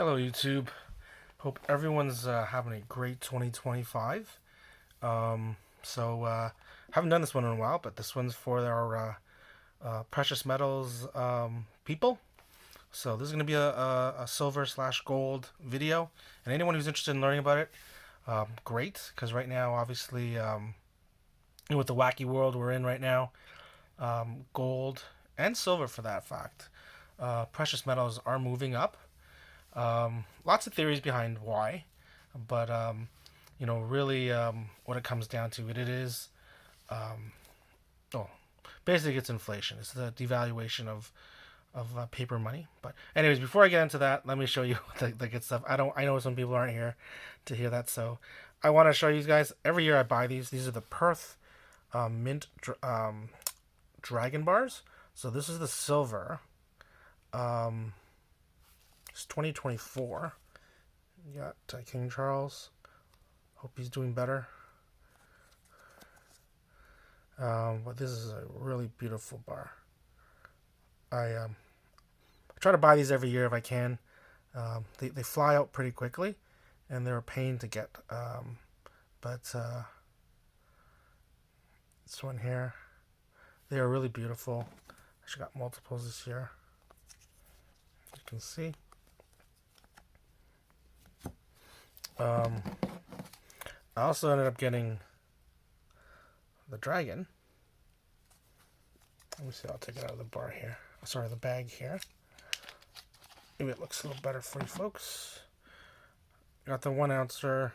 Hello, YouTube. Hope everyone's having a great 2025. Haven't done this one in a while, but this one's for our precious metals people. So this is going to be a silver slash gold video, and anyone who's interested in learning about it, great. Because right now, obviously, with the wacky world we're in right now, gold and silver, for that fact, precious metals are moving up. Lots of theories behind why, but really, what it comes down to, it is, oh, basically, it's inflation. It's the devaluation of paper money. But anyways, before I get into that, let me show you the good stuff. I know some people aren't here to hear that, so I want to show you guys. Every year I buy these. These are the Perth mint dragon bars. So this is the silver. It's 2024. You got King Charles. Hope he's doing better. But this is a really beautiful bar. I try to buy these every year if I can. They fly out pretty quickly, and they're a pain to get. But this one here, they are really beautiful. Actually got multiples this year. You can see. I also ended up getting the dragon. Let me see. I'll take it out of the bar here. Sorry, the bag here. Maybe it looks a little better for you folks. Got the 1 ouncer.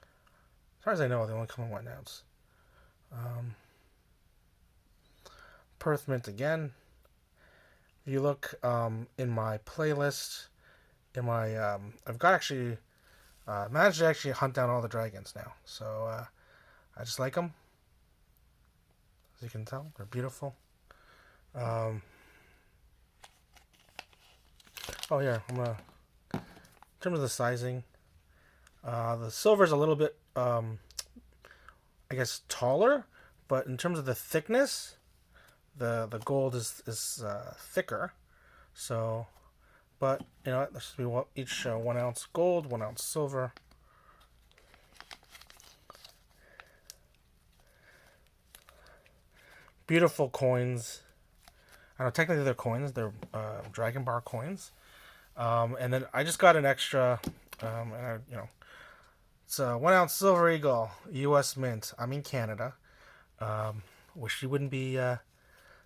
As far as I know, they only come in 1 ounce. Perth mint again. If you look in my playlist, I've got actually managed to actually hunt down all the dragons now. So I just like them. As you can tell, they're beautiful. Oh yeah, in terms of the sizing, the silver's a little bit, I guess, taller, but in terms of the thickness, the gold is thicker. So, but you know, this should be each 1 ounce gold, 1 ounce silver. Beautiful coins. I don't know, technically they're coins. They're Dragon Bar coins. And then I just got an extra, it's a 1 ounce silver eagle, U.S. mint. I'm in Canada. Wish you wouldn't be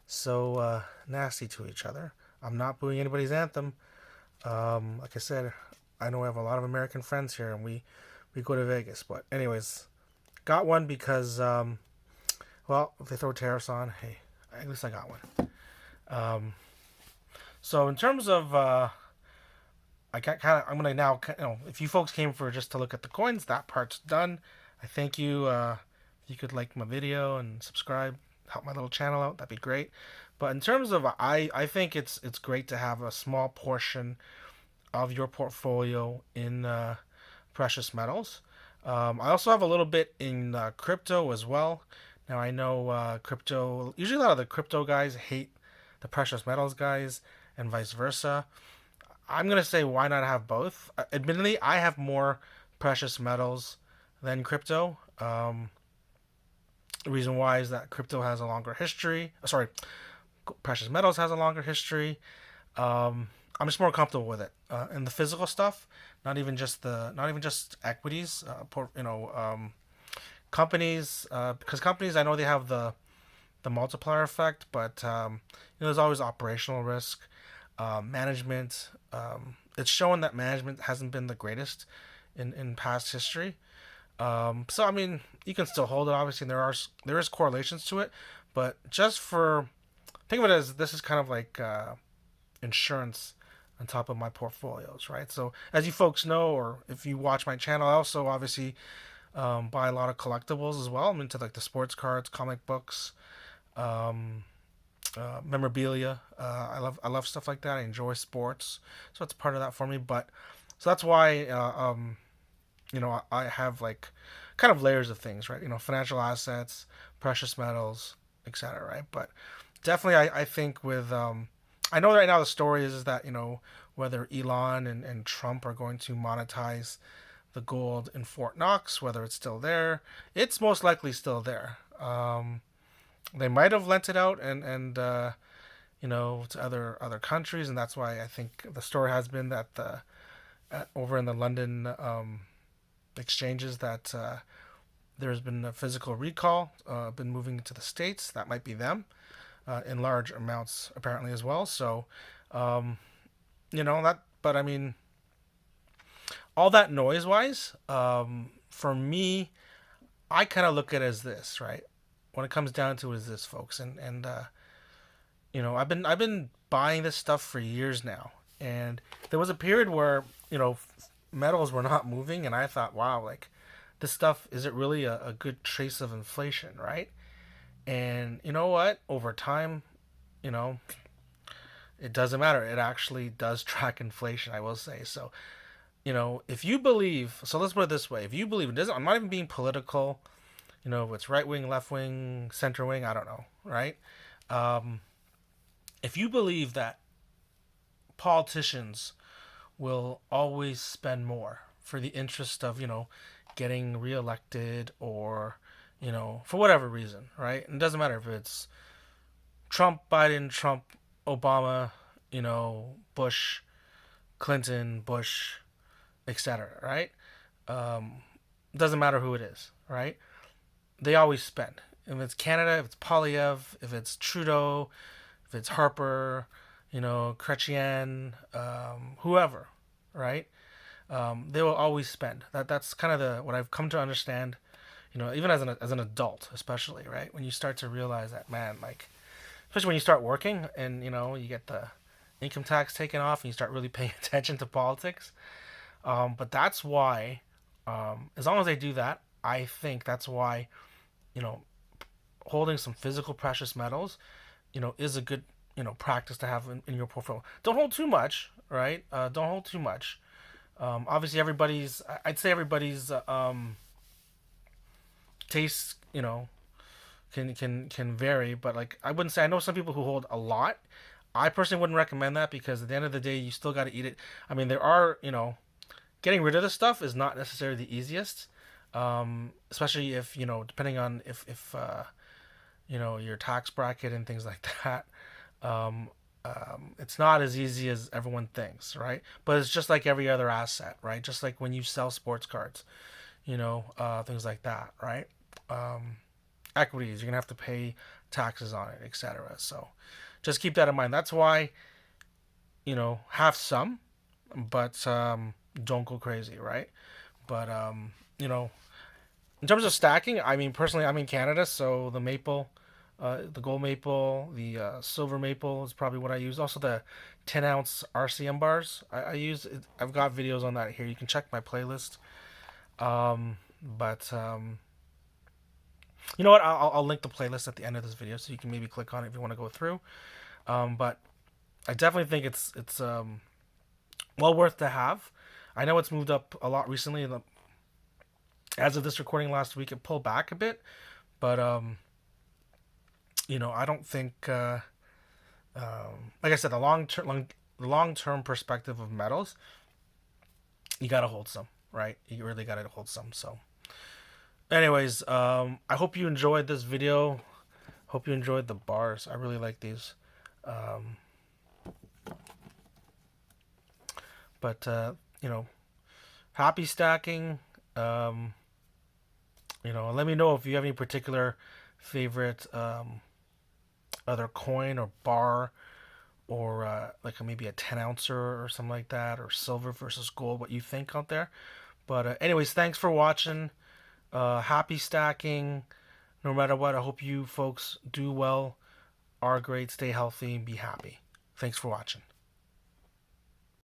so nasty to each other. I'm not booing anybody's anthem. Like I said, I know I have a lot of American friends here, and we go to Vegas. But anyways, got one because, well, if they throw tariffs on, hey, at least I got one. So in terms of, I'm gonna now, if you folks came for just to look at the coins, that part's done. I thank you. If you could like my video and subscribe, help my little channel out, that'd be great. But in terms of, I think it's great to have a small portion of your portfolio in precious metals. I also have a little bit in crypto as well. Now I know crypto. Usually, a lot of the crypto guys hate the precious metals guys, and vice versa. I'm gonna say, why not have both? Admittedly, I have more precious metals than crypto. The reason why is that crypto has a longer history. Precious metals has a longer history. I'm just more comfortable with it, and the physical stuff. Not even just equities. Companies, because companies, I know they have the multiplier effect, but there's always operational risk. Management, it's shown that management hasn't been the greatest in past history. So I mean, you can still hold it. Obviously, there is correlations to it, but think of it as, this is kind of like insurance on top of my portfolios, right? So as you folks know, or if you watch my channel, I also obviously buy a lot of collectibles as well. I'm into like the sports cards, comic books, memorabilia. I love stuff like that. I enjoy sports, so it's part of that for me. But so that's why I have like kind of layers of things, right? Financial assets, precious metals, etc. Right? But definitely, I think with I know right now the story is that whether Elon and Trump are going to monetize the gold in Fort Knox, whether it's still there. It's most likely still there. They might have lent it out and to other countries, and that's why I think the story has been that over in the London exchanges that there's been a physical recall, been moving into the States. That might be them in large amounts apparently as well. So that, but I mean, all that noise wise, for me, I kind of look at it as this, right? When it comes down to it, is this, folks, and I've been buying this stuff for years now, and there was a period where metals were not moving, and I thought, wow, like this stuff, is it really a good trace of inflation, right? And you know what? Over time, you know, it doesn't matter. It actually does track inflation, I will say. So, if you believe, so let's put it this way: if you believe, it doesn't, I'm not even being political. If it's right wing, left wing, center wing, I don't know, right? Um, if you believe that politicians will always spend more for the interest of, getting reelected or, for whatever reason, right? And it doesn't matter if it's Trump, Biden, Trump, Obama, Bush, Clinton, Bush, etc., right? Um, doesn't matter who it is, right? They always spend. If it's Canada, if it's Polyev, if it's Trudeau, if it's Harper, Chrétien, whoever, right? They will always spend. That's kind of what I've come to understand. Even as an adult, especially, right? When you start to realize that, man, like, especially when you start working and you get the income tax taken off and you start really paying attention to politics. But that's why, as long as they do that, I think that's why, you know, holding some physical precious metals, is a good, practice to have in your portfolio. Don't hold too much, right? Don't hold too much. Obviously, I'd say everybody's tastes, can vary, but like I wouldn't say, I know some people who hold a lot. I personally wouldn't recommend that because at the end of the day, you still got to eat it. I mean, there are, getting rid of this stuff is not necessarily the easiest, especially if depending on if your tax bracket and things like that. Um, it's not as easy as everyone thinks, right? But it's just like every other asset, right? Just like when you sell sports cards, things like that, right? Um, Equities, you're gonna have to pay taxes on it, etc. So just keep that in mind. That's why have some, but don't go crazy, right? But you know, in terms of stacking, I mean, personally, I'm in Canada, so the maple, the gold maple, the silver maple is probably what I use. Also, the 10-ounce RCM bars I use. I've got videos on that here. You can check my playlist. But you know what? I'll link the playlist at the end of this video, so you can maybe click on it if you want to go through. But I definitely think it's well worth to have. I know it's moved up a lot recently. As of this recording last week, it pulled back a bit, but I don't think, like I said, long term perspective of metals, you gotta hold some, right? You really gotta hold some. So, anyways, I hope you enjoyed this video. Hope you enjoyed the bars. I really like these. Um, but happy stacking. Let me know if you have any particular favorite other coin or bar, or like maybe a 10-ouncer or something like that, or silver versus gold, what you think out there. But anyways, thanks for watching. Happy stacking. No matter what, I hope you folks do well, are great, stay healthy, and be happy. Thanks for watching.